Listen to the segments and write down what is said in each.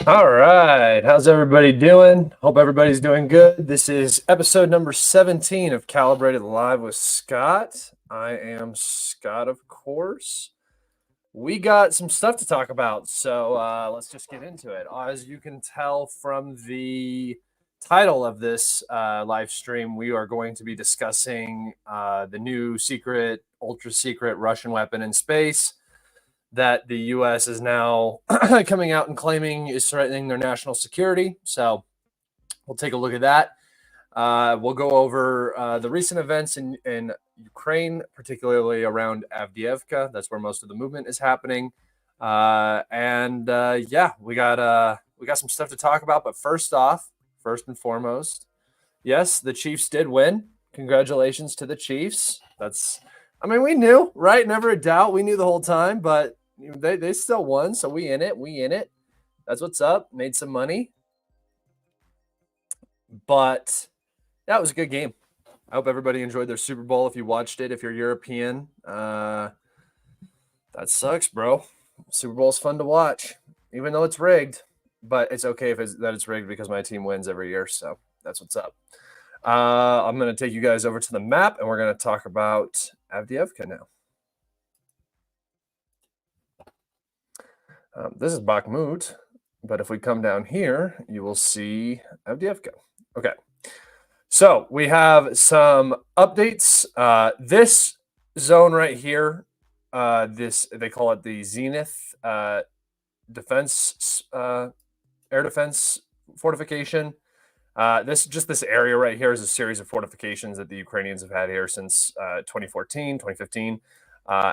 All right. How's everybody doing? Hope everybody's doing good. This is episode number 17 of Calibrated Live with Scott. I am Scott, of course. We got some stuff to talk about, so let's just get into it. As you can tell from the title of this live stream, we are going to be discussing the new secret, ultra secret Russian weapon in space that the U.S. is now coming out and claiming is threatening their national security. So we'll take a look at that. We'll go over the recent events in Ukraine, particularly around Avdiivka. That's where most of the movement is happening. Yeah, we got some stuff to talk about. But first and foremost, yes, the Chiefs did win. Congratulations to the Chiefs. We knew, right? Never a doubt. We knew the whole time, but they still won, so we in it. That's what's up. Made some money. But that was a good game. I hope everybody enjoyed their Super Bowl. If you watched it, if you're European, that sucks, bro. Super Bowl is fun to watch, even though it's rigged. But it's okay if it's rigged because my team wins every year, so that's what's up. I'm going to take you guys over to the map, and we're going to talk about Avdiivka now. This is Bakhmut, but if we come down here, you will see Avdiivka. Okay, so we have some updates. This zone right here, they call it the Zenith defense, air defense fortification. This area right here is a series of fortifications that the Ukrainians have had here since 2014, 2015.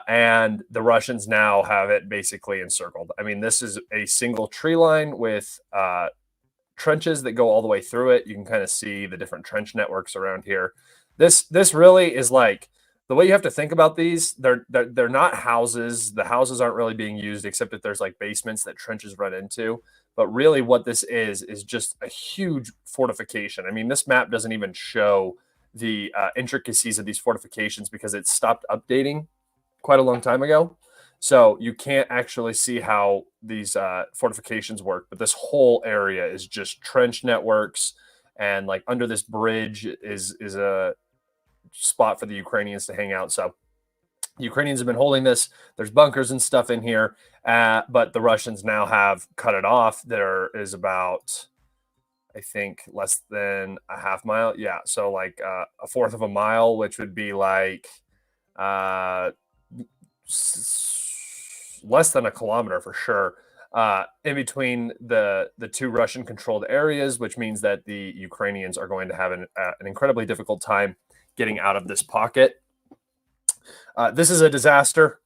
And the Russians now have it basically encircled. I mean, this is a single tree line with trenches that go all the way through it. You can kind of see the different trench networks around here. This really is like the way you have to think about these. They're not houses. The houses aren't really being used except if there's like basements that trenches run into. But really what this is just a huge fortification. I mean, this map doesn't even show the intricacies of these fortifications because it stopped updating quite a long time ago. So you can't actually see how these fortifications work. But this whole area is just trench networks. And like under this bridge is a spot for the Ukrainians to hang out. So the Ukrainians have been holding this. There's bunkers and stuff in here. But the Russians now have cut it off. There is about, I think, less than a half mile. Yeah, so like a fourth of a mile, which would be like less than a kilometer for sure, in between the two Russian-controlled areas, which means that the Ukrainians are going to have an incredibly difficult time getting out of this pocket. This is a disaster.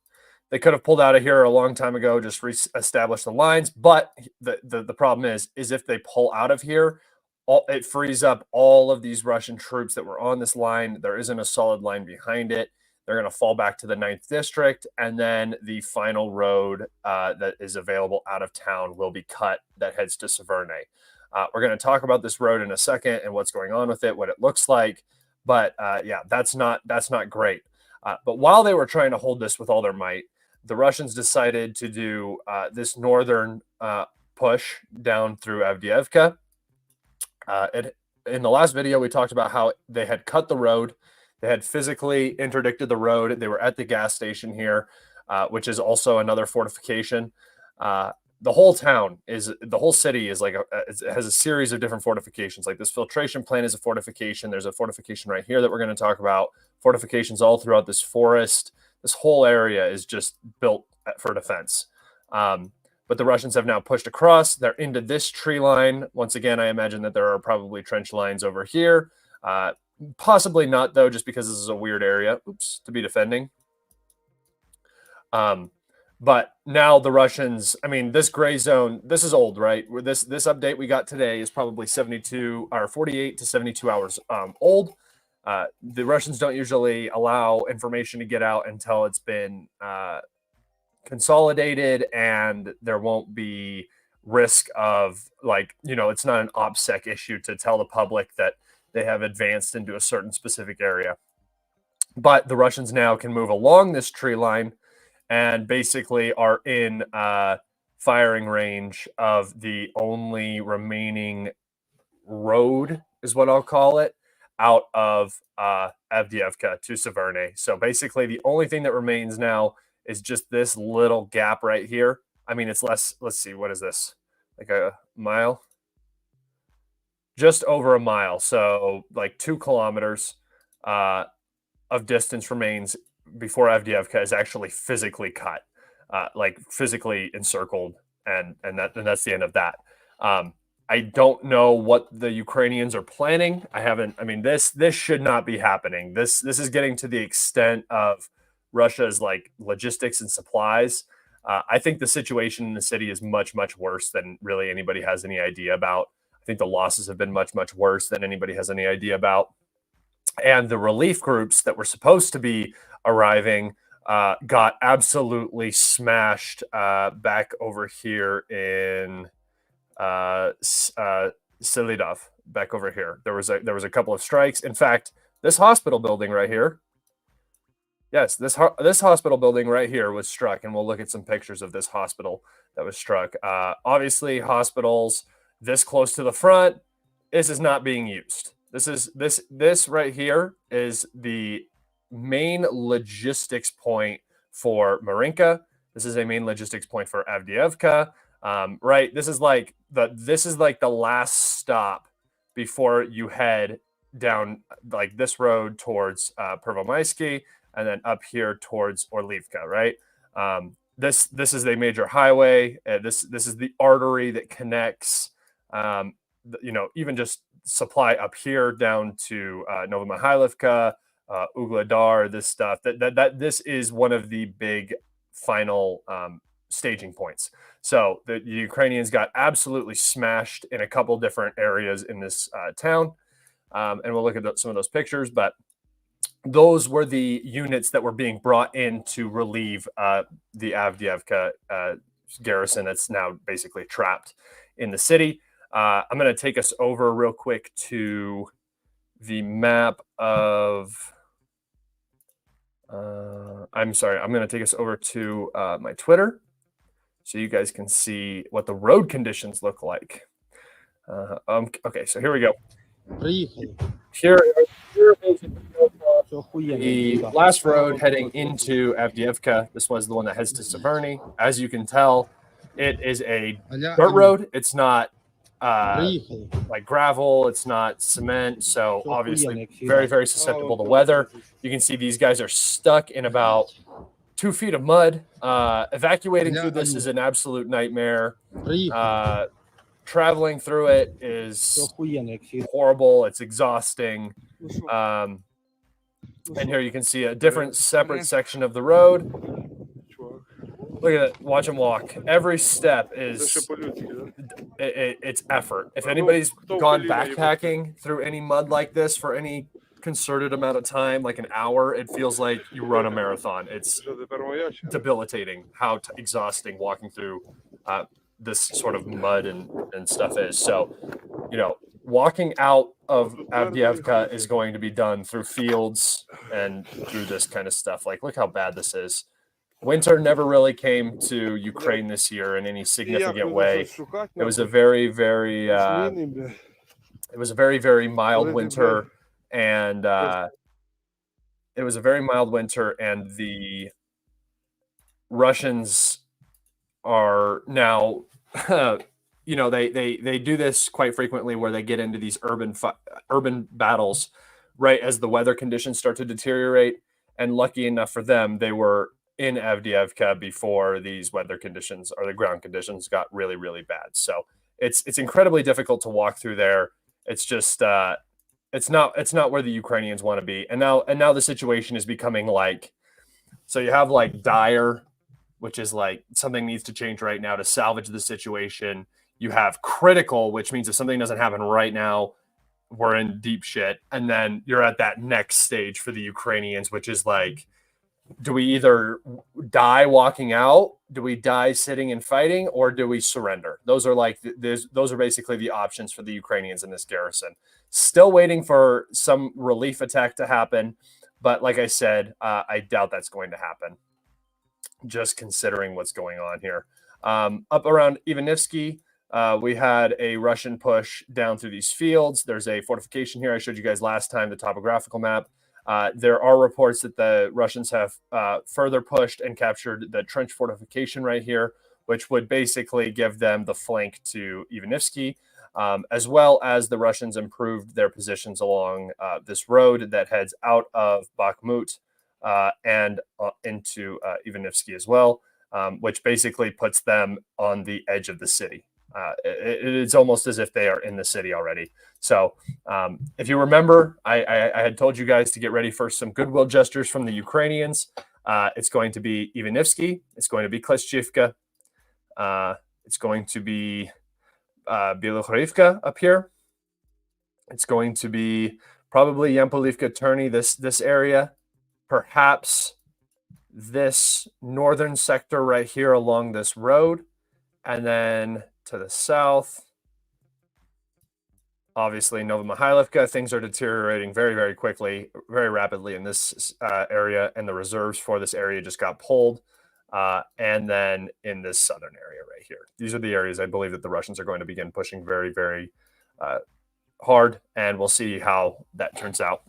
They could have pulled out of here a long time ago, just re-established the lines. But the problem is if they pull out of here, it frees up all of these Russian troops that were on this line. There isn't a solid line behind it. They're going to fall back to the 9th District, and then the final road that is available out of town will be cut that heads to Severne. We're going to talk about this road in a second and what's going on with it, what it looks like. But yeah, that's not great. But while they were trying to hold this with all their might, the Russians decided to do this northern push down through Avdiivka. In the last video, we talked about how they had cut the road. They had physically interdicted the road. They were at the gas station here, which is also another fortification. The whole city is like it has a series of different fortifications. Like this filtration plant is a fortification. There's a fortification right here that we're going to talk about. Fortifications all throughout this forest. This whole area is just built for defense. But the Russians have now pushed across. They're into this tree line. Once again, I imagine that there are probably trench lines over here. Possibly not, though, just because this is a weird area to be defending. But now the Russians, I mean, this gray zone, this is old, right? This update we got today is probably 72 or 48 to 72 hours old. The Russians don't usually allow information to get out until it's been consolidated and there won't be risk of it's not an OPSEC issue to tell the public that they have advanced into a certain specific area. But the Russians now can move along this tree line and basically are in firing range of the only remaining road, is what I'll call it, out of Avdiivka to Severny. So basically the only thing that remains now is just this little gap right here. I mean, it's less, let's see, what is this? Like a mile? Just over a mile. So like 2 kilometers of distance remains before Avdiivka is actually physically cut, like physically encircled. And that's the end of that. I don't know what the Ukrainians are planning. This should not be happening. This is getting to the extent of Russia's like logistics and supplies. I think the situation in the city is much, much worse than really anybody has any idea about. I think the losses have been much, much worse than anybody has any idea about. And the relief groups that were supposed to be arriving got absolutely smashed back over here in Selidov, back over here. There was a couple of strikes. In fact, this hospital building right here, yes, this hospital building right here was struck, and we'll look at some pictures of this hospital that was struck. Obviously, hospitals this close to the front, this is not being used. This right here is the main logistics point for Marinka. This is a main logistics point for Avdiivka. Right, this is like the last stop before you head down like this road towards Pervomaisky, and then up here towards Orlivka, right? This is a major highway. This is the artery that connects, even just supply up here down to Novomihайлivka, Ugledar, this stuff. This is one of the big final staging points. So the Ukrainians got absolutely smashed in a couple different areas in this town, and we'll look at some of those pictures. But those were the units that were being brought in to relieve the Avdiivka garrison that's now basically trapped in the city. I'm going to take us over real quick to the map of... I'm going to take us over to my Twitter so you guys can see what the road conditions look like. Okay, so here we go. Here is the last road heading into Avdiivka. This was the one that heads to Severny. As you can tell, it is a dirt road. It's not like gravel. It's not cement. So obviously very, very susceptible to weather. You can see these guys are stuck in about 2 feet of mud. Evacuating through this is an absolute nightmare. Traveling through it is horrible. It's exhausting. And here you can see a different separate section of the road. Look at it. Watch them walk. Every step is it's effort. If anybody's gone backpacking through any mud like this for any concerted amount of time, like an hour, it feels like you run a marathon. It's debilitating how exhausting walking through this sort of mud and stuff is. So, walking out of Avdiivka is going to be done through fields and through this kind of stuff. Like, look how bad this is. Winter never really came to Ukraine this year in any significant way. It was a very, very, very mild winter, and it was a very mild winter, and the Russians are now, they do this quite frequently where they get into these urban battles right as the weather conditions start to deteriorate. And lucky enough for them, they were in Avdiivka before these weather conditions or the ground conditions got really, really bad. So it's incredibly difficult to walk through there. It's just it's not where the Ukrainians want to be. And now the situation is becoming like, so you have like dire, which is like something needs to change right now to salvage the situation. You have critical, which means if something doesn't happen right now, we're in deep shit. And then you're at that next stage for the Ukrainians, which is like, do we either die walking out, do we die sitting and fighting, or do we surrender? Those are like those are basically the options for the Ukrainians in this garrison. Still waiting for some relief attack to happen, but like I said, I doubt that's going to happen, just considering what's going on here. Up around Ivanivsky, we had a Russian push down through these fields. There's a fortification here. I showed you guys last time the topographical map. There are reports that the Russians have further pushed and captured the trench fortification right here, which would basically give them the flank to Ivanivsky, as well as the Russians improved their positions along this road that heads out of Bakhmut and into Ivanivsky as well, which basically puts them on the edge of the city. It's almost as if they are in the city already. So if you remember, I had told you guys to get ready for some goodwill gestures from the Ukrainians. It's going to be Ivanivsky. It's going to be Kleshchivka. It's going to be Bielogorivka up here. It's going to be probably Yampolivka Terny, this area. Perhaps this northern sector right here along this road. And then to the south, obviously Novomihайлivka. Things are deteriorating very, very quickly, very rapidly in this area, and the reserves for this area just got pulled. And then in this southern area right here, these are the areas I believe that the Russians are going to begin pushing very, very hard, and we'll see how that turns out.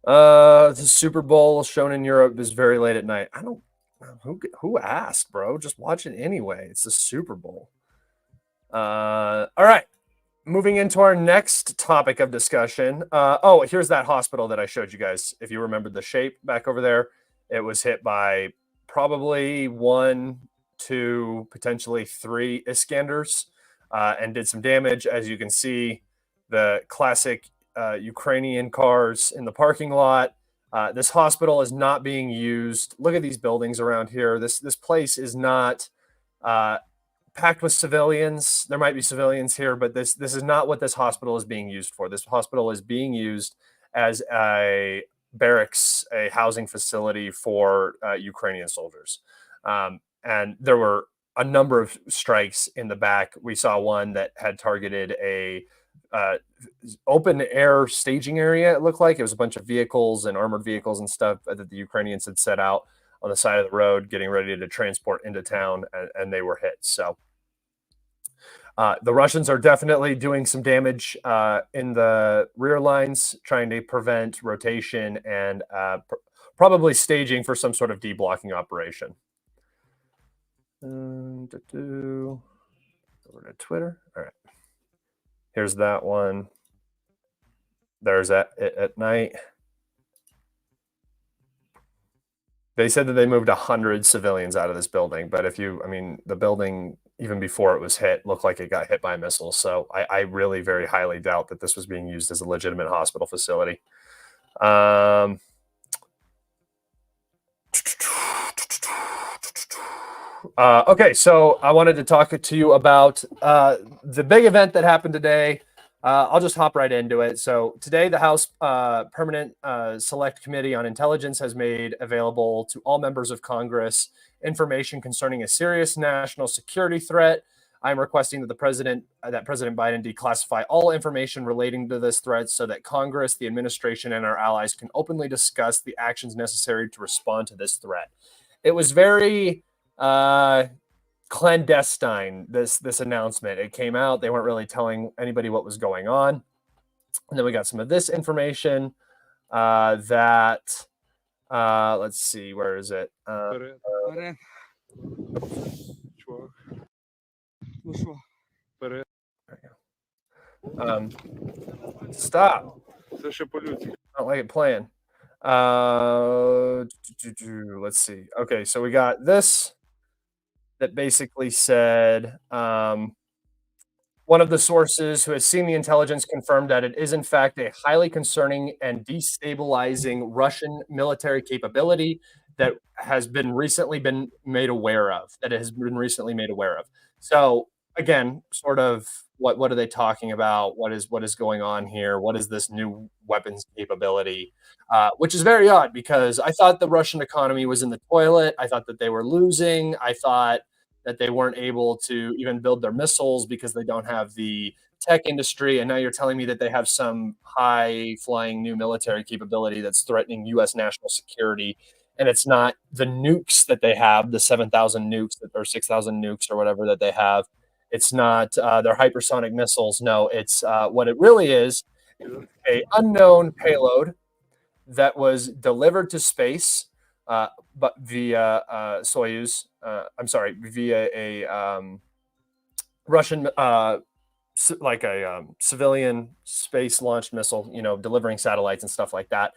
The Super Bowl shown in Europe is very late at night. I don't. Who asked, bro? Just watch it anyway. It's the Super Bowl. All right. Moving into our next topic of discussion. Here's that hospital that I showed you guys. If you remember the shape back over there, it was hit by probably 1, 2, potentially 3 Iskanders and did some damage. As you can see, the classic Ukrainian cars in the parking lot. This hospital is not being used. Look at these buildings around here. This place is not packed with civilians. There might be civilians here, but this is not what this hospital is being used for. This hospital is being used as a barracks, a housing facility for Ukrainian soldiers. And there were a number of strikes in the back. We saw one that had targeted a open air staging area. It looked like it was a bunch of vehicles and armored vehicles and stuff that the Ukrainians had set out on the side of the road, getting ready to transport into town, and they were hit. So the Russians are definitely doing some damage in the rear lines, trying to prevent rotation and probably staging for some sort of deblocking operation. Over to Twitter. All right. Here's that one. There's it at night. They said that they moved 100 civilians out of this building, but the building, even before it was hit, looked like it got hit by a missile. So I really very highly doubt that this was being used as a legitimate hospital facility. Okay, so I wanted to talk to you about the big event that happened today. I'll just hop right into it. So today, the House Permanent Select Committee on Intelligence has made available to all members of Congress information concerning a serious national security threat. I'm requesting that President Biden declassify all information relating to this threat so that Congress, the administration, and our allies can openly discuss the actions necessary to respond to this threat. It was very clandestine, this announcement. It came out, they weren't really telling anybody what was going on. And then we got some of this information. that let's see, where is it? Stop. I don't like it playing. Let's see. Okay, so we got this that basically said one of the sources who has seen the intelligence confirmed that it is in fact a highly concerning and destabilizing Russian military capability that has been recently been made aware of. That it has been recently made aware of. So again, sort of what are they talking about? What is going on here? What is this new weapons capability? Which is very odd because I thought the Russian economy was in the toilet. I thought that they were losing. I thought that they weren't able to even build their missiles because they don't have the tech industry. And now you're telling me that they have some high flying new military capability that's threatening US national security. And it's not the nukes that they have, the 7,000 nukes or 6,000 nukes or whatever that they have. It's not their hypersonic missiles. No, it's what it really is a unknown payload that was delivered to space, but via Soyuz. I'm sorry, via a Russian, like a civilian space launched missile. You know, delivering satellites and stuff like that.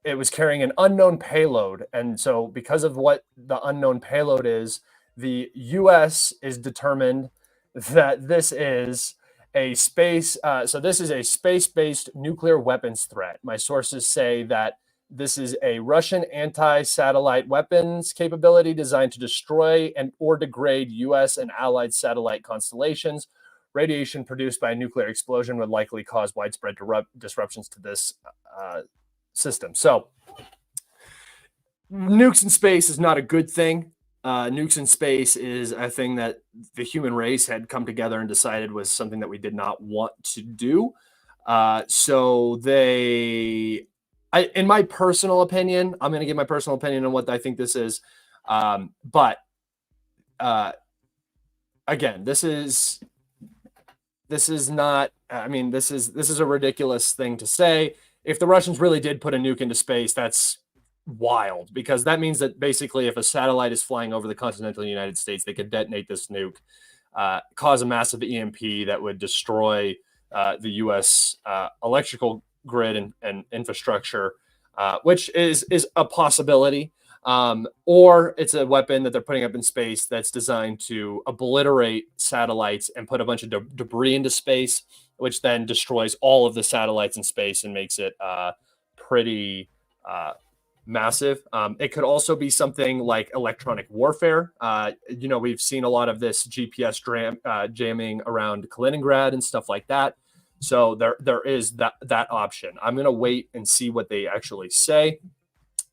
It was carrying an unknown payload, and so because of what the unknown payload is, the U.S. is determined that this is a space. So this is a space-based nuclear weapons threat. My sources say that this is a Russian anti-satellite weapons capability designed to destroy and or degrade U.S. and allied satellite constellations. Radiation produced by a nuclear explosion would likely cause widespread disruptions to this system. So, nukes in space is not a good thing. Nukes in space is a thing that the human race had come together and decided was something that we did not want to do. So they, in my personal opinion, I'm going to give my personal opinion on what I think this is. But again, this is not. I mean, this is a ridiculous thing to say. If the Russians really did put a nuke into space, that's wild because that means that basically if a satellite is flying over the continental United States, they could detonate this nuke, cause a massive EMP that would destroy the U.S. Electrical grid and infrastructure, which is a possibility. Or it's a weapon that they're putting up in space that's designed to obliterate satellites and put a bunch of debris into space, which then destroys all of the satellites in space and makes it pretty massive. It could also be something like electronic warfare. We've seen a lot of this GPS jamming around Kaliningrad and stuff like that. So there is that option. I'm gonna wait and see what they actually say.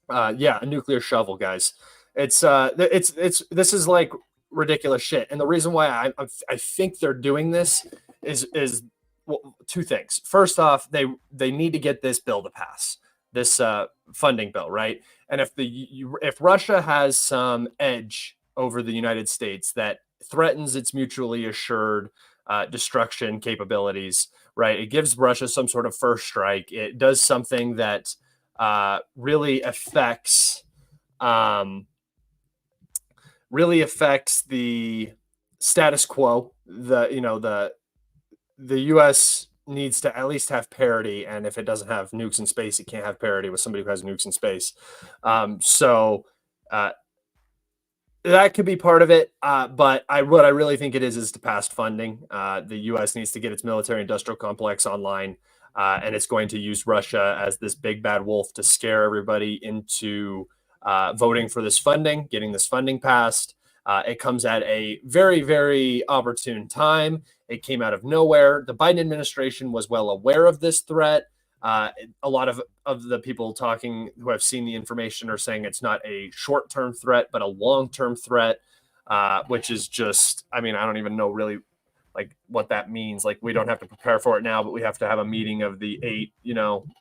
Yeah, a nuclear shovel, guys. It's this is like ridiculous shit. And the reason why I think they're doing this is well, two things. First off, they need to get this bill to pass, this funding bill, right? And if Russia has some edge over the United States that threatens its mutually assured destruction capabilities, right? It gives Russia some sort of first strike. It does something that really affects the status quo. The U.S. needs to at least have parity, and if it doesn't have nukes in space, it can't have parity with somebody who has nukes in space. That could be part of it, but what I really think it is to pass funding. The U.S. needs to get its military-industrial complex online, and it's going to use Russia as this big bad wolf to scare everybody into voting for this funding, getting this funding passed. It comes at a very, very opportune time. It came out of nowhere. The Biden administration was well aware of this threat. A lot of the people talking who have seen the information are saying it's not a short-term threat, but a long-term threat, which is just, I mean, I don't even know really like what that means. Like, we don't have to prepare for it now, but we have to have a meeting of the 8,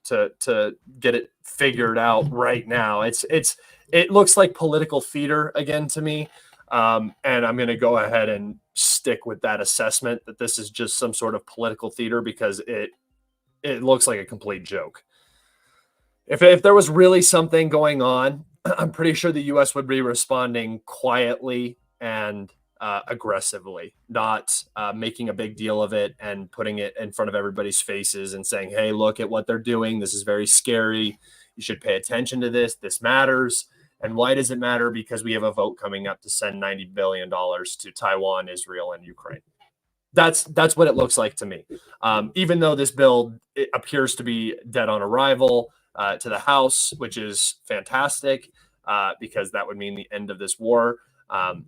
to get it figured out right now. It looks like political theater again to me. And I'm going to go ahead and stick with that assessment that this is just some sort of political theater because it looks like a complete joke. If there was really something going on, I'm pretty sure the U.S. would be responding quietly and aggressively, not making a big deal of it and putting it in front of everybody's faces and saying, "Hey, look at what they're doing. This is very scary. You should pay attention to this. This matters." And why does it matter? Because we have a vote coming up to send $90 billion to Taiwan, Israel, and Ukraine. That's what it looks like to me. Even though this bill it appears to be dead on arrival to the House, which is fantastic because that would mean the end of this war. Um,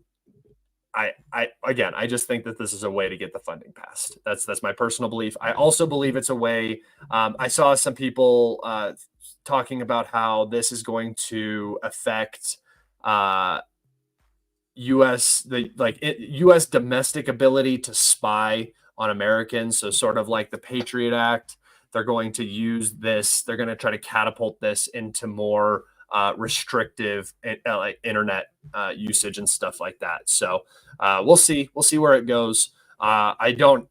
I again, I just think that this is a way to get the funding passed. That's my personal belief. I also believe it's a way. I saw some people talking about how this is going to affect uh, U.S. domestic ability to spy on Americans. So sort of like the Patriot Act, they're going to use this. They're going to try to catapult this into more restrictive like internet usage and stuff like that. So we'll see. We'll see where it goes. I don't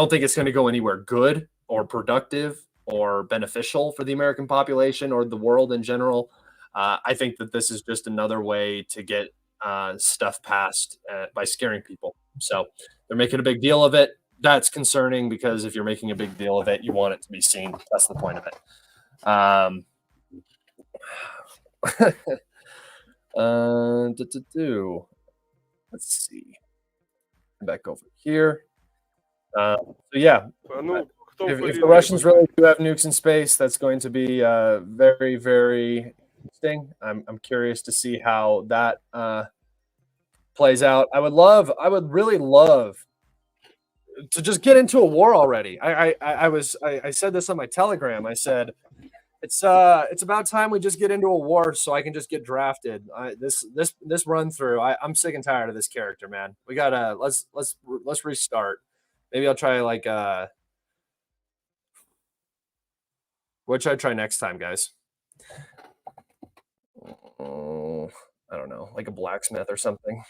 think it's going to go anywhere good or productive or beneficial for the American population or the world in general. I think that this is just another way to get stuff passed by scaring people. So they're making a big deal of it. That's concerning because if you're making a big deal of it, you want it to be seen. That's the point of it. Let's see. Back over here. So yeah, فانه if hopefully the like Russians really do have nukes in space, that's going to be very, very interesting. I'm curious to see how that plays out. I would really love to just get into a war already. I said this on my Telegram. I said it's about time we just get into a war so I can just get drafted. This run through. I'm sick and tired of this character, man. We gotta let's restart. Maybe I'll try like what should I try next time, guys? Oh, I don't know, like a blacksmith or something.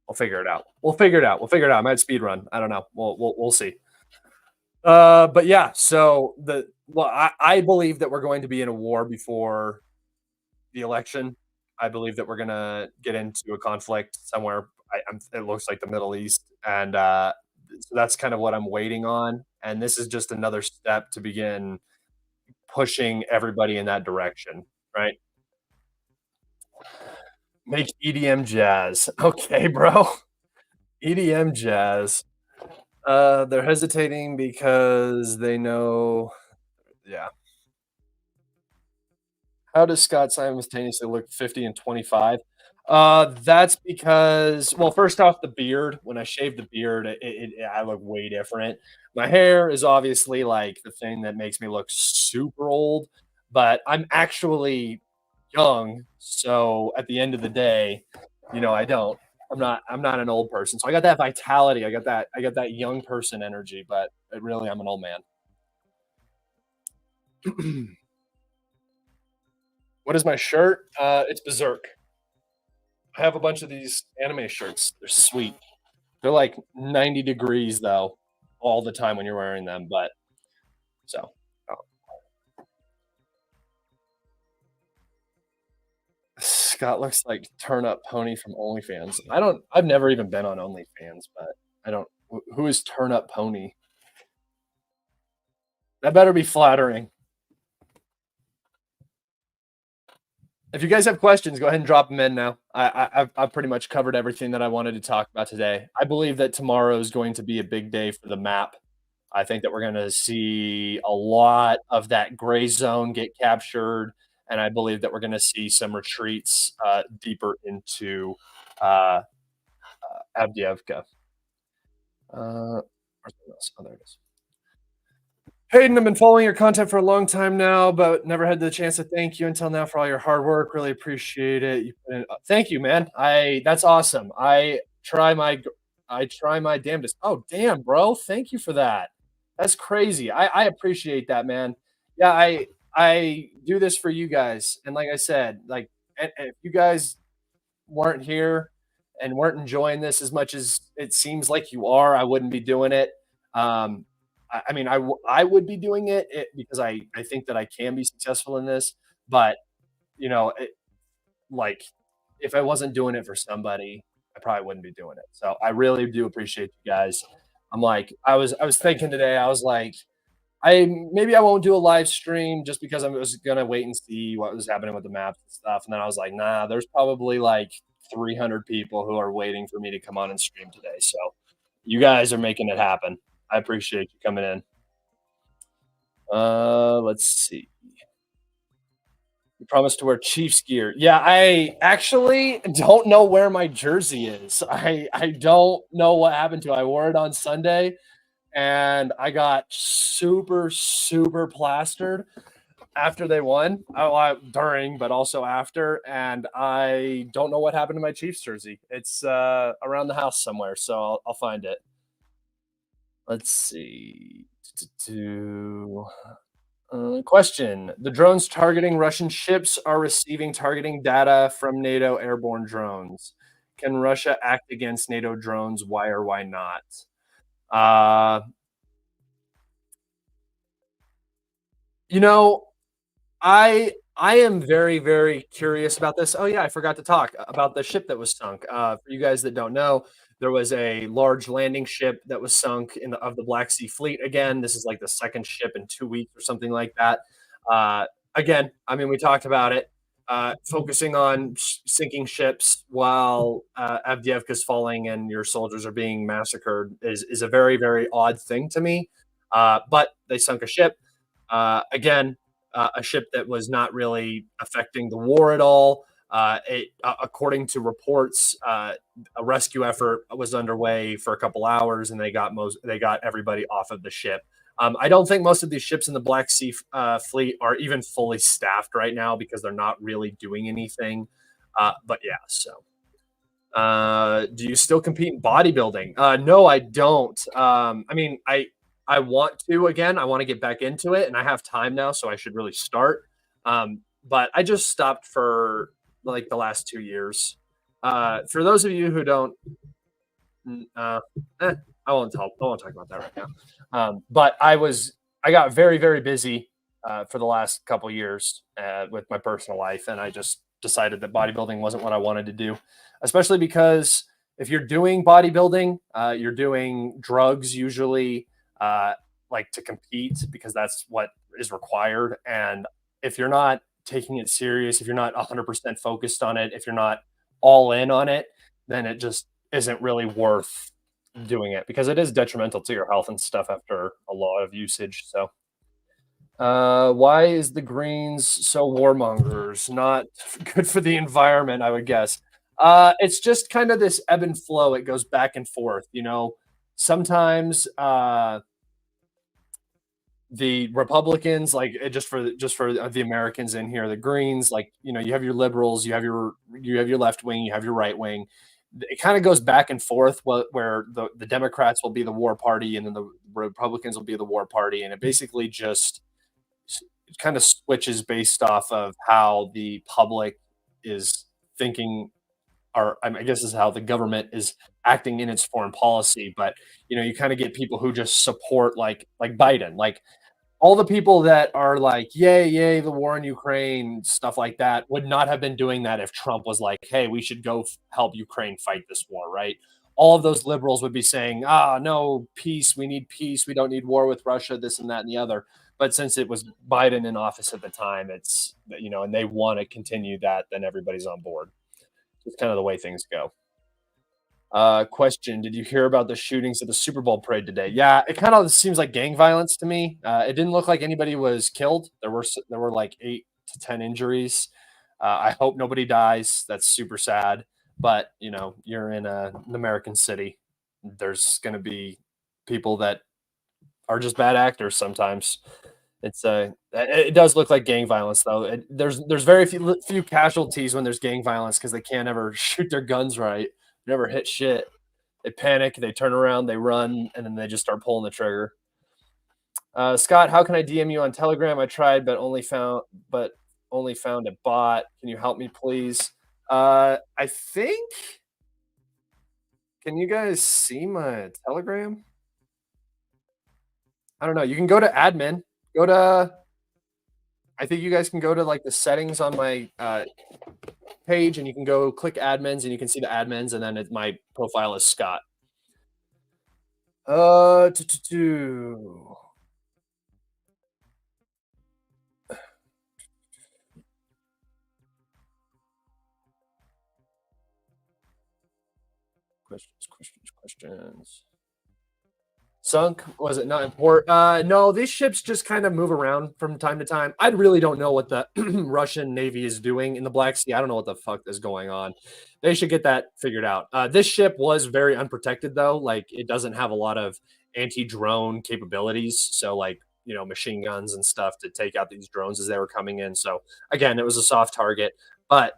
We'll figure it out. We'll figure it out. We'll figure it out. I might speed run. I don't know. We'll see. But yeah, so I believe that we're going to be in a war before the election. I believe that we're gonna get into a conflict somewhere. It looks like the Middle East, and so that's kind of what I'm waiting on. And this is just another step to begin pushing everybody in that direction, right? Make EDM jazz. Okay, bro. EDM jazz. They're hesitating because they know. Yeah. How does Scott simultaneously look 50 and 25? That's because, well, first off, the beard. When I shave the beard, I look way different. My hair is obviously like the thing that makes me look super old, but I'm actually young. So at the end of the day, I don't. I'm not an old person. So I got that vitality. I got that young person energy, but really I'm an old man. What is my shirt? It's Berserk. I have a bunch of these anime shirts. They're sweet. They're like 90 degrees though, all the time when you're wearing them. But so oh. Scott looks like Turn Up Pony from OnlyFans. I've never even been on OnlyFans, but I don't. Who is Turn Up Pony? That better be flattering. If you guys have questions, go ahead and drop them in now. I've pretty much covered everything that I wanted to talk about today. I believe that tomorrow is going to be a big day for the map. I think that we're going to see a lot of that gray zone get captured, and I believe that we're going to see some retreats deeper into uh, Avdiivka. Oh, there it is. Hayden, I've been following your content for a long time now, but never had the chance to thank you until now for all your hard work. Really appreciate it. Thank you, man. That's awesome. I try my damnedest. Oh, damn, bro. Thank you for that. That's crazy. I appreciate that, man. Yeah, I do this for you guys, and like I said, like if you guys weren't here and weren't enjoying this as much as it seems like you are, I wouldn't be doing it. Um, I mean, I would be doing because I think that I can be successful in this, but you know, like if I wasn't doing it for somebody, I probably wouldn't be doing it. So I really do appreciate you guys. I was thinking today, I was like, I won't do a live stream just because I was gonna wait and see what was happening with the maps and stuff. And then I was like, nah, there's probably like 300 people who are waiting for me to come on and stream today. So you guys are making it happen. I appreciate you coming in. Let's see. You promised to wear Chiefs gear. Yeah, I actually don't know where my jersey is. I don't know what happened to it. I wore it on Sunday and I got super super plastered after they won. During, but also after, and I don't know what happened to my Chiefs jersey. It's around the house somewhere, so I'll find it. Let's see. Question: the drones targeting Russian ships are receiving targeting data from NATO airborne drones. Can Russia act against NATO drones? Why or why not? Uh, you know, I am very, very curious about this. Oh, yeah, I forgot to talk about the ship that was sunk. For you guys that don't know, there was a large landing ship that was sunk in the Black Sea Fleet again. This is like the second ship in 2 weeks or something like that. Uh, Again, I mean, we talked about it. Focusing on sinking ships while Avdiivka is falling and your soldiers are being massacred is a very, very odd thing to me. But they sunk a ship. Again, a ship that was not really affecting the war at all. According to reports, a rescue effort was underway for a couple hours, and they got everybody off of the ship. I don't think most of these ships in the Black Sea fleet are even fully staffed right now because they're not really doing anything. But yeah, so do you still compete in bodybuilding? No, I don't. I mean, I want to again. I want to get back into it, and I have time now, so I should really start. But I just stopped for like the last 2 years. For those of you who don't, mm, I won't talk. I won't talk about that right now. But I got very very busy for the last couple years with my personal life, and I just decided that bodybuilding wasn't what I wanted to do, especially because if you're doing bodybuilding, you're doing drugs usually, uh, like to compete because that's what is required. And if you're not taking it serious, if you're not 100% focused on it, if you're not all in on it, then it just isn't really worth doing it because it is detrimental to your health and stuff after a lot of usage. So, why is the Greens so warmongers? Not good for the environment, I would guess. It's just kind of this ebb and flow. It goes back and forth. Sometimes the Republicans, like just for the Americans in here, the Greens, like you have your liberals, you have your left wing, you have your right wing. It kind of goes back and forth where the Democrats will be the war party and then the Republicans will be the war party, and it basically just kind of switches based off of how the public is thinking, or I guess is how the government is acting in its foreign policy. But you kind of get people who just support like Biden, like all the people that are like, yay, yay, the war in Ukraine, stuff like that, would not have been doing that if Trump was like, hey, we should go help Ukraine fight this war, right? All of those liberals would be saying, no, peace, we need peace, we don't need war with Russia, this and that and the other. But since it was Biden in office at the time, and they want to continue that, then everybody's on board. It's kind of the way things go. Question: did you hear about the shootings at the Super Bowl parade today? Yeah, it kind of seems like gang violence to me. It didn't look like anybody was killed. There were like 8 to 10 injuries. I hope nobody dies. That's super sad. But you're in an American city. There's going to be people that are just bad actors sometimes. It does look like gang violence though. There's very few casualties when there's gang violence because they can't ever shoot their guns right. Never hit shit. They panic, they turn around, they run, and then they just start pulling the trigger. Scott, how can I DM you on Telegram? I tried, but only found a bot. Can you help me, please? I think. Can you guys see my Telegram? I don't know. You can go to admin. Go to I think you guys can go to like the settings on my page, and you can go click admins, and you can see the admins, and then my profile is Scott. Uh, tu- tu- tu. Questions. Sunk? Was it not important? No, these ships just kind of move around from time to time. I really don't know what the Russian Navy is doing in the Black Sea. I don't know what the fuck is going on. They should get that figured out. This ship was very unprotected, though. Like, it doesn't have a lot of anti-drone capabilities. So, like, machine guns and stuff to take out these drones as they were coming in. So, again, it was a soft target, but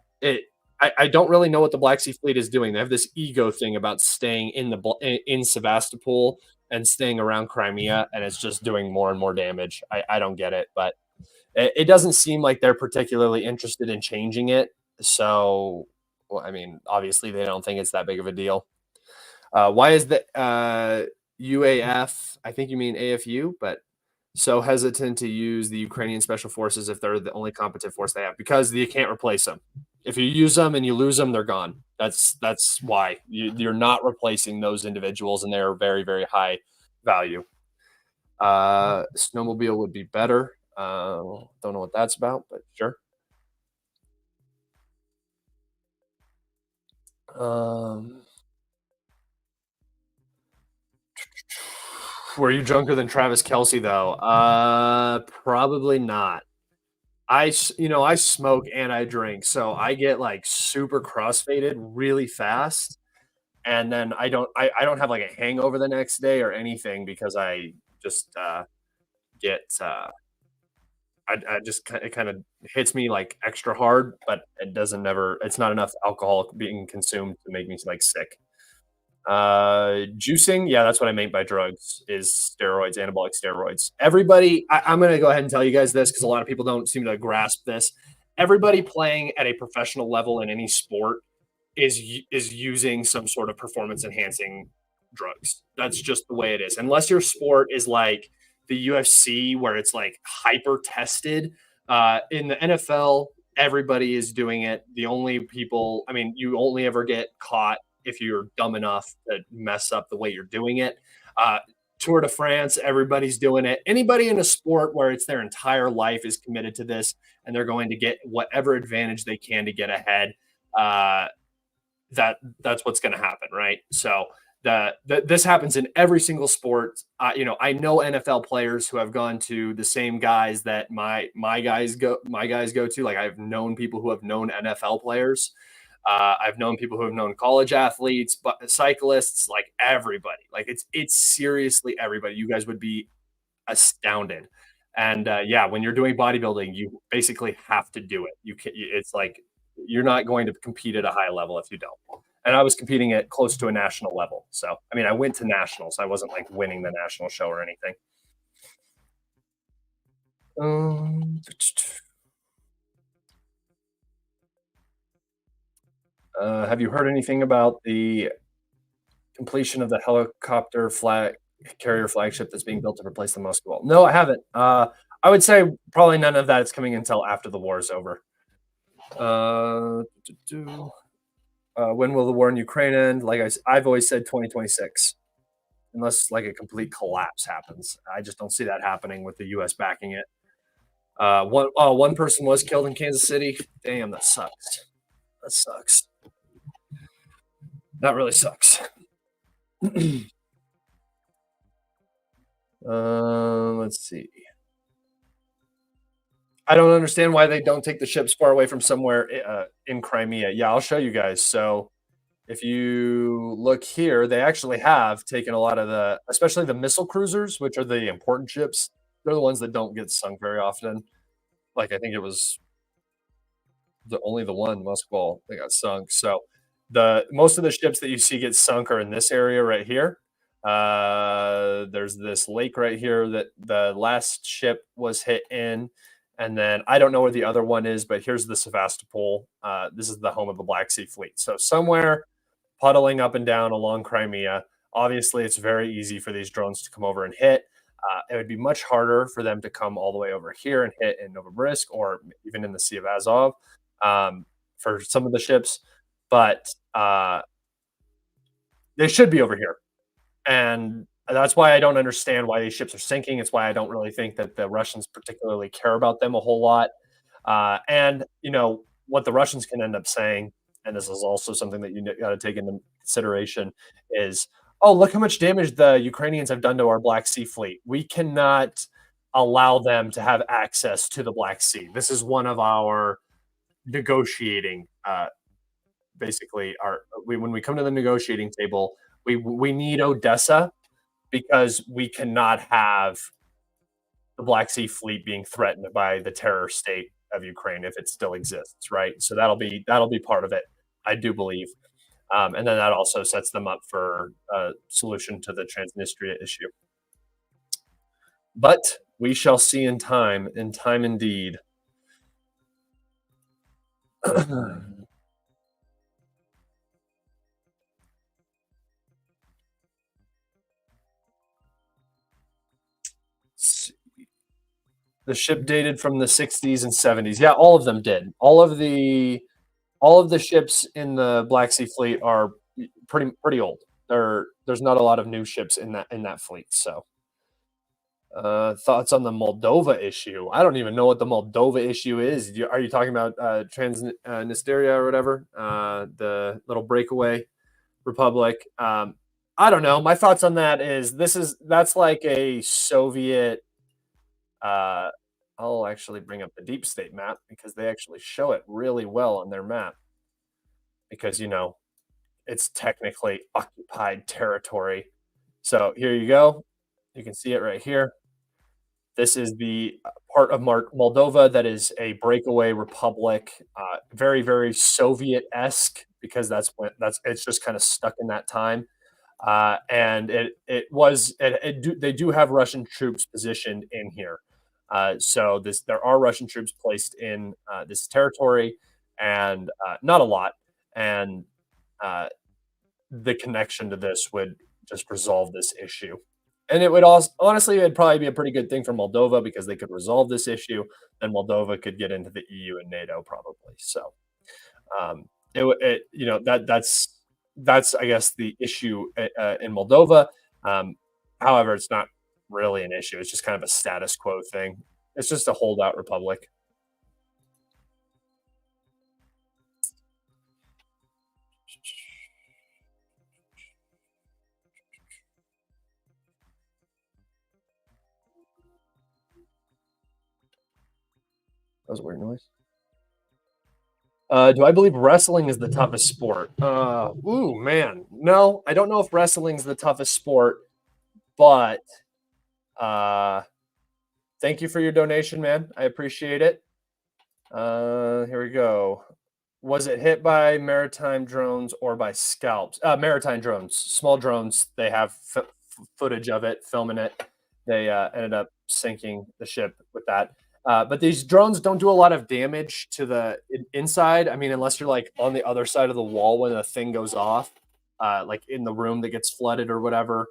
I don't really know what the Black Sea Fleet is doing. They have this ego thing about staying in Sevastopol and staying around Crimea, and it's just doing more and more damage. I don't get it, but it doesn't seem like they're particularly interested in changing it. So, well, I mean, obviously, they don't think it's that big of a deal. Why is the UAF? I think you mean AFU, but so hesitant to use the Ukrainian special forces if they're the only competent force they have because you can't replace them. If you use them and you lose them, they're gone. That's why you're not replacing those individuals, and they're very very high value. Snowmobile would be better. Don't know what that's about, but sure. Um, were you drunker than Travis Kelsey though? Probably not. I smoke and I drink, so I get like super crossfaded really fast, and then I don't have like a hangover the next day or anything because I just get I just it kind of hits me like extra hard, but it doesn't never. It's not enough alcohol being consumed to make me like sick. Juicing, yeah, that's what I meant by drugs is steroids, anabolic steroids. Everybody, I'm going to go ahead and tell you guys this because a lot of people don't seem to grasp this. Everybody playing at a professional level in any sport is using some sort of performance enhancing drugs. That's just the way it is. Unless your sport is like the UFC where it's like hyper tested. In the NFL, everybody is doing it. The only people, I mean, you only ever get caught if you're dumb enough to mess up the way you're doing it. Uh, Tour de France, everybody's doing it. Anybody in a sport where it's their entire life is committed to this, and they're going to get whatever advantage they can to get ahead. Uh, that's what's going to happen, right? So this happens in every single sport. I know NFL players who have gone to the same guys that my guys go to. Like I've known people who have known NFL players. I've known people who have known college athletes, but cyclists, like everybody. Like it's seriously everybody. You guys would be astounded. And yeah, when you're doing bodybuilding, you basically have to do it. You can, it's like you're not going to compete at a high level if you don't. And I was competing at close to a national level. So, I mean, I went to nationals. I wasn't like winning the national show or anything. Um, have you heard anything about the completion of the helicopter flag carrier flagship that's being built to replace the Musket Ball? No, I haven't. I would say probably none of that is coming until after the war is over. Uh, when will the war in Ukraine end? Like I've always said, 2026, unless like a complete collapse happens. I just don't see that happening with the U.S. backing it. One person was killed in Kansas City. Damn, that sucks. That sucks. That really sucks. Let's see. I don't understand why they don't take the ships far away from somewhere in Crimea. Yeah, I'll show you guys. So if you look here, they actually have taken a lot of especially the missile cruisers, which are the important ships. They're the ones that don't get sunk very often. Like I think it was only the one Muskball that got sunk. So the most of the ships that you see get sunk are in this area right here. There's this lake right here that the last ship was hit in, and then I don't know where the other one is, but here's the Sevastopol. This is the home of the Black Sea Fleet. So somewhere puddling up and down along Crimea. Obviously, it's very easy for these drones to come over and hit. It would be much harder for them to come all the way over here and hit in Novorossiysk or even in the Sea of Azov for some of the ships, but they should be over here. And that's why I don't understand why these ships are sinking. It's why I don't really think that the Russians particularly care about them a whole lot. And what the Russians can end up saying, and this is also something that you got to take into consideration, is, "Oh, look how much damage the Ukrainians have done to our Black Sea fleet. We cannot allow them to have access to the Black Sea. This is one of our negotiating, basically, when we come to the negotiating table, we need Odessa because we cannot have the Black Sea fleet being threatened by the terror state of Ukraine if it still exists, right? So that'll be part of it, I do believe, and then that also sets them up for a solution to the Transnistria issue. But we shall see in time indeed. The ship dated from the 60s and 70s. Yeah, all of them did. All of the ships in the Black Sea Fleet are pretty old. There's not a lot of new ships in that fleet. So, thoughts on the Moldova issue? I don't even know what the Moldova issue is. Are you talking about Transnistria or whatever? The little breakaway republic. I don't know. My thoughts on that is that's like a Soviet. Uh, I'll actually bring up the deep state map because they actually show it really well on their map because it's technically occupied territory. So here you go. You can see it right here. This is the part of Moldova that is a breakaway republic, very, very Soviet-esque because it's just kind of stuck in that time. And they do have Russian troops positioned in here. So there are Russian troops placed in this territory, and not a lot. And uh, the connection to this would just resolve this issue. And it would also, honestly, it'd probably be a pretty good thing for Moldova because they could resolve this issue, and Moldova could get into the EU and NATO probably. So, that's I guess the issue in Moldova. Um, However, it's not really an issue. It's just kind of a status quo thing. It's just a holdout republic. That was a weird noise. Do I believe wrestling is the toughest sport? Ooh, man. No, I don't know if wrestling's the toughest sport, but uh, thank you for your donation, man. I appreciate it. Here we go. Was it hit by maritime drones or by scalps? Maritime drones, small drones. They have footage of it, filming it. They ended up sinking the ship with that. But these drones don't do a lot of damage to the inside. I mean, unless you're like on the other side of the wall when the thing goes off, like in the room that gets flooded or whatever.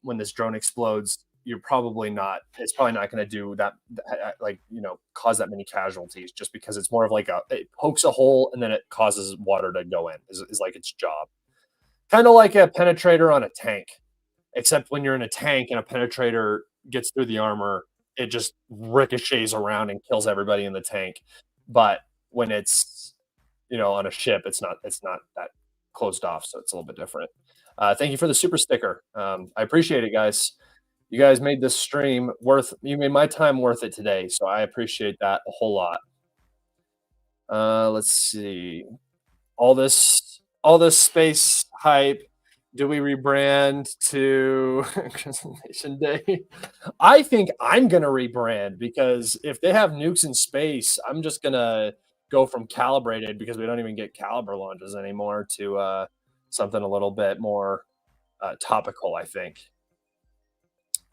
When this drone explodes, you're probably not. It's probably not going to do that, like cause that many casualties, just because it's more of like it pokes a hole and then it causes water to go in. Is like its job, kind of like a penetrator on a tank, except when you're in a tank and a penetrator gets through the armor, it just ricochets around and kills everybody in the tank. But when it's on a ship, it's not that closed off, so it's a little bit different. Thank you for the super sticker. I appreciate it, guys. You guys made this stream worth. You made my time worth it today, so I appreciate that a whole lot. Let's see. All this space hype. Do we rebrand to Nation Day? I think I'm gonna rebrand because if they have nukes in space, I'm just gonna go from calibrated because we don't even get caliber launches anymore to something a little bit more topical. I think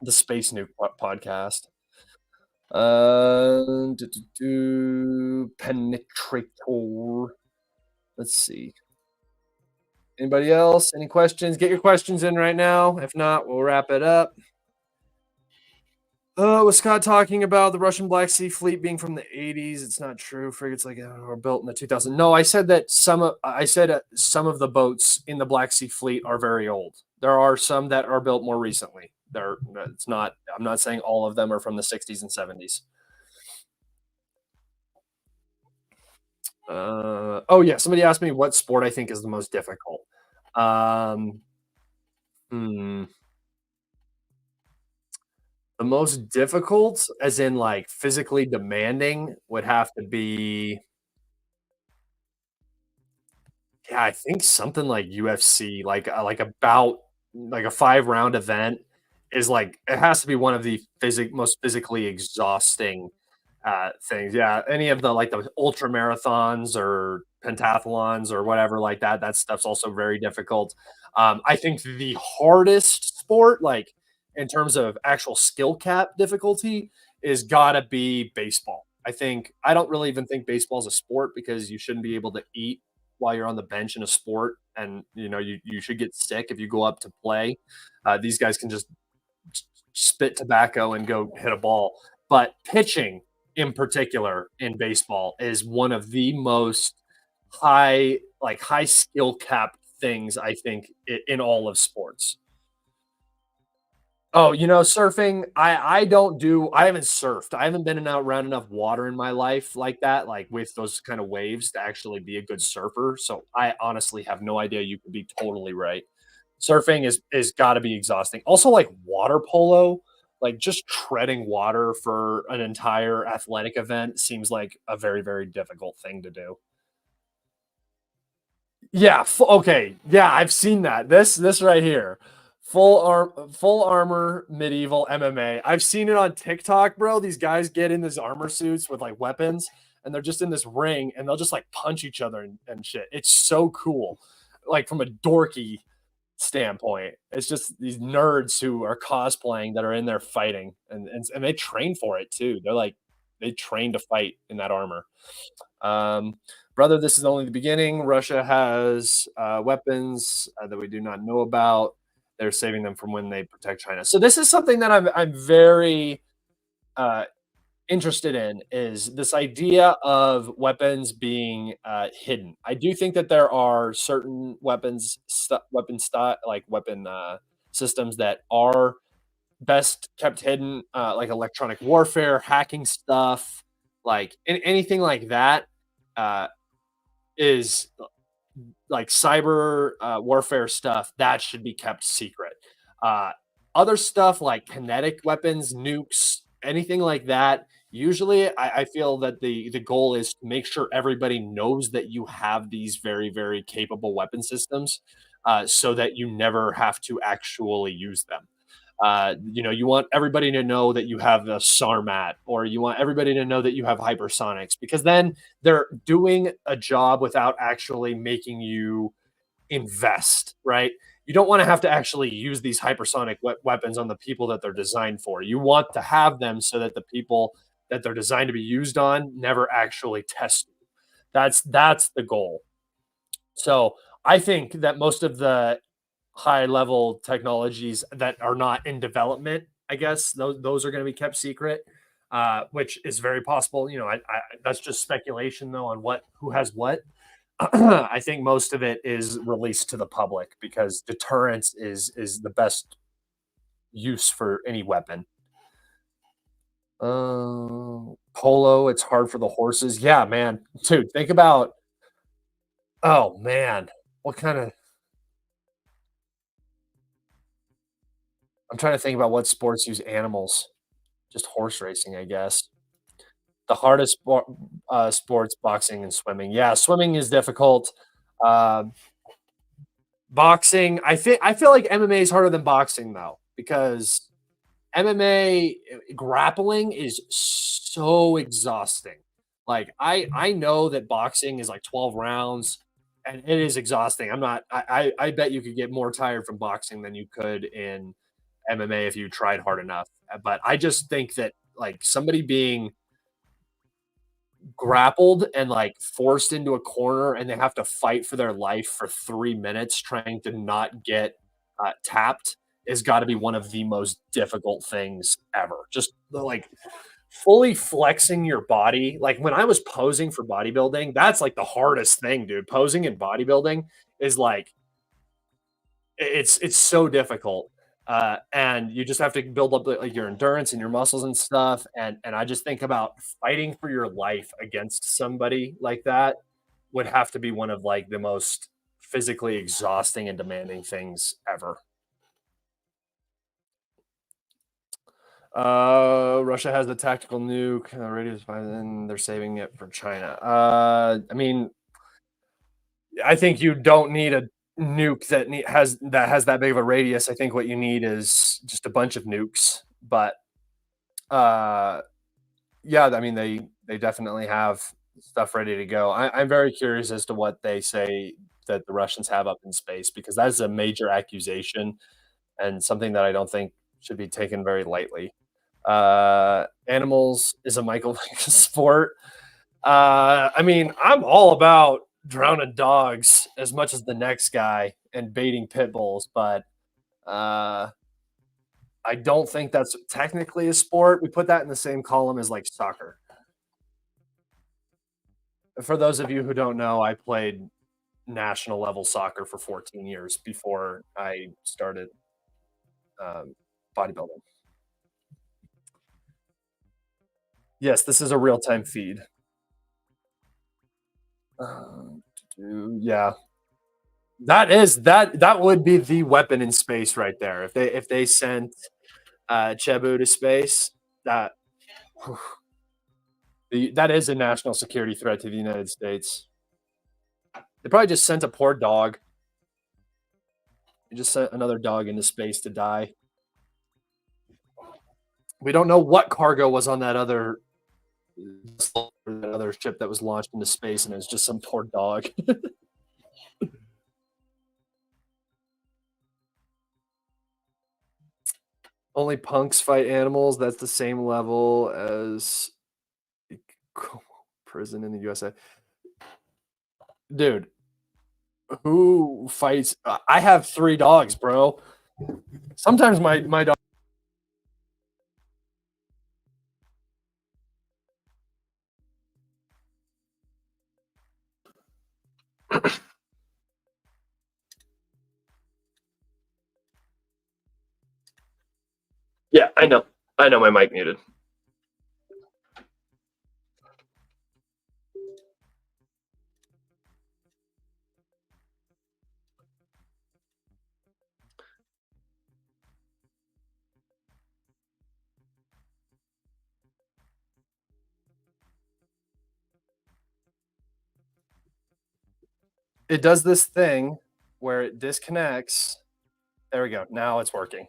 the Space Nuke podcast. Penetrator. Let's see. Anybody else? Any questions? Get your questions in right now. If not, we'll wrap it up. Was Scott talking about the Russian Black Sea Fleet being from the 80s? It's not true. Frigates like were built in the 2000s. No, I said that some of the boats in the Black Sea Fleet are very old. There are some that are built more recently. There, it's not. I'm not saying all of them are from the 60s and 70s. Oh yeah, somebody asked me what sport I think is the most difficult. Um, hmm, the most difficult, as in like physically demanding, would have to be, yeah, I think something like UFC, like about like a 5 round event is like it has to be one of the most physically exhausting things. Yeah, any of the like the ultra marathons or pentathlons or whatever like that, that stuff's also very difficult. I think the hardest sport, like in terms of actual skill cap difficulty, is gotta be baseball. I don't really even think baseball is a sport because you shouldn't be able to eat while you're on the bench in a sport, and you should get sick if you go up to play. These guys can just spit tobacco and go hit a ball. But pitching, in particular, in baseball, is one of the most high skill cap things I think in all of sports. Oh, surfing, I haven't surfed. I haven't been in around enough water in my life like that, like with those kind of waves to actually be a good surfer. So I honestly have no idea. You could be totally right. Surfing is gotta be exhausting. Also, like water polo, like just treading water for an entire athletic event seems like a very, very difficult thing to do. Yeah, okay. Yeah, I've seen that. This right here. Full armor medieval MMA. I've seen it on TikTok, bro. These guys get in these armor suits with like weapons and they're just in this ring and they'll just like punch each other and shit. It's so cool. Like from a dorky standpoint. It's just these nerds who are cosplaying that are in there fighting and they train for it too. They train to fight in that armor. Um, brother, this is only the beginning. Russia has weapons that we do not know about. They're saving them from when they protect China. So this is something that I'm very uh, interested in is this idea of weapons being hidden. I do think that there are certain weapon systems that are best kept hidden, like electronic warfare, hacking stuff, like anything like that. Uh, is like cyber warfare stuff that should be kept secret. Uh, Other stuff like kinetic weapons, nukes, anything like that. Usually, I feel that the goal is to make sure everybody knows that you have these very very capable weapon systems, so that you never have to actually use them. You want everybody to know that you have a Sarmat, or you want everybody to know that you have hypersonics, because then they're doing a job without actually making you invest, right? You don't want to have to actually use these hypersonic weapons on the people that they're designed for. You want to have them so that the people that they're designed to be used on never actually test you. That's the goal. So I think that most of the high level technologies that are not in development, I guess those are going to be kept secret, which is very possible. That's just speculation though on what who has what. I think most of it is released to the public because deterrence is the best use for any weapon. Polo, it's hard for the horses. Yeah, man, dude, think about. Oh man, what kind of? I'm trying to think about what sports use animals. Just horse racing, I guess. The hardest sports, boxing and swimming. Yeah, swimming is difficult. Uh, Boxing, I feel like MMA is harder than boxing though, because MMA grappling is so exhausting. Like I know that boxing is like 12 rounds and it is exhausting. I bet you could get more tired from boxing than you could in MMA if you tried hard enough. But I just think that like somebody being grappled and like forced into a corner and they have to fight for their life for 3 minutes trying to not get tapped has got to be one of the most difficult things ever. Just like fully flexing your body. Like when I was posing for bodybuilding, that's like the hardest thing, dude. Posing in bodybuilding is like it's so difficult. And you just have to build up like your endurance and your muscles and stuff. And I just think about fighting for your life against somebody like that would have to be one of like the most physically exhausting and demanding things ever. Russia has the tactical nuke. Radius fine, and they're saving it for China. I mean, I think you don't need a nuke that has that big of a radius. I think what you need is just a bunch of nukes. But uh, yeah, I mean they definitely have stuff ready to go. I'm very curious as to what they say that the Russians have up in space because that is a major accusation and something that I don't think should be taken very lightly. Animals is a Michael sport. I mean, I'm all about drowning dogs as much as the next guy and baiting pit bulls, but uh, I don't think that's technically a sport. We put that in the same column as like soccer. For those of you who don't know, I played national level soccer for 14 years before I started um, bodybuilding. Yes, this is a real time feed. Um, yeah, that would be the weapon in space right there. If they sent Chebu to space, that that is a national security threat to the United States. They probably just sent a poor dog. They just sent another dog into space to die. We don't know what cargo was on that other ship that was launched into space, and it was just some poor dog. Only punks fight animals. That's the same level as prison in the USA. Dude, who fights? I have 3 dogs, bro. Sometimes my dog. Yeah, I know. I know my mic muted. It does this thing where it disconnects. There we go. Now it's working.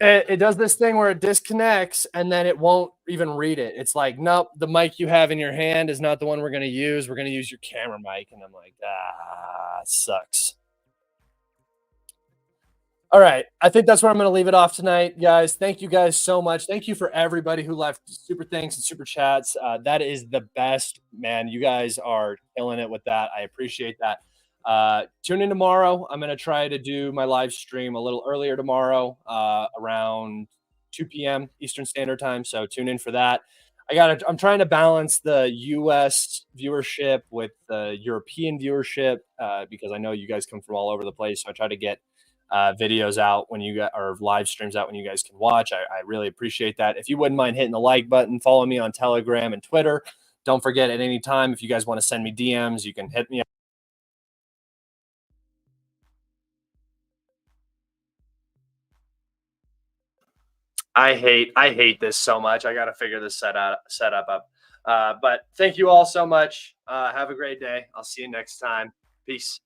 It does this thing where it disconnects and then it won't even read it. It's like, nope, the mic you have in your hand is not the one we're going to use. We're going to use your camera mic. And I'm like, sucks. All right. I think that's where I'm going to leave it off tonight, guys. Thank you guys so much. Thank you for everybody who left super thanks and super chats. That is the best, man. You guys are killing it with that. I appreciate that. Tune in tomorrow. I'm going to try to do my live stream a little earlier tomorrow, around 2 p.m. Eastern Standard Time. So tune in for that. I'm trying to balance the US viewership with the European viewership, because I know you guys come from all over the place. So I try to get videos out when you got or live streams out when you guys can watch. I really appreciate that. If you wouldn't mind hitting the like button, follow me on Telegram and Twitter. Don't forget at any time, if you guys want to send me DMs, you can hit me up. I hate this so much. I got to figure this setup up. But thank you all so much. Have a great day. I'll see you next time. Peace.